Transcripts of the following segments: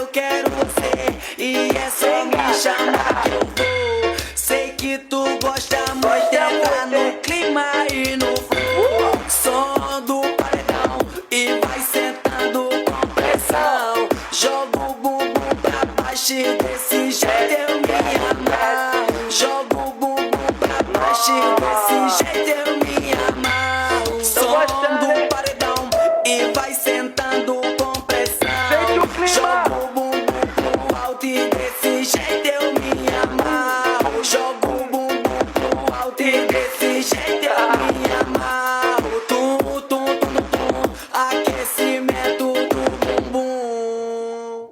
eu quero você e é só me chamar que eu vou. Sei que tu gosta muito, entra no clima e no flow. Som do paredão e vai sentando com pressão. Joga o bumbum pra baixo e desse jeito eu me amarro. Joga o bumbum pra baixo e desse jeito eu me amarro. Som do paredão e vai sentando com pressão. Joga o bumbum pro alto e desse jeito eu me amarro. Joga o bumbum pro alto e desse jeito eu me amarro. Tum, tum, tum, tum, tum, aquecimento do bumbum.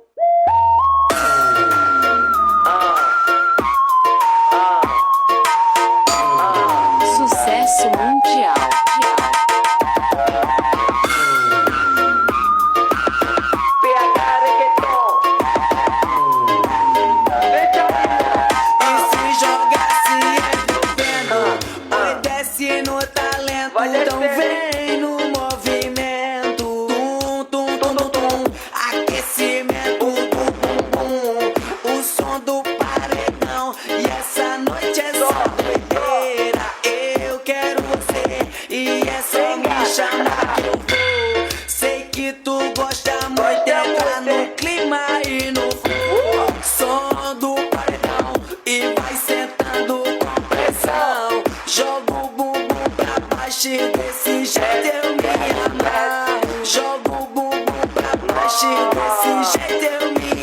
Sucesso mundial. E se jogasse envolvendo, oi desce no talento, então vem no movimento. Tum, tum, tum, tum, tum, aquecimento do bumbum. O som do paredão e essa noite é só doideira. Eu quero você e é só me chamar que eu vou. Sei que tu gosta muito, entra no clima e no flow. Som do paredão e vai sentando com pressão. Joga o bumbum pra baixo e desse jeito eu me amarro. Joga o bumbum pra baixo e desse jeito eu me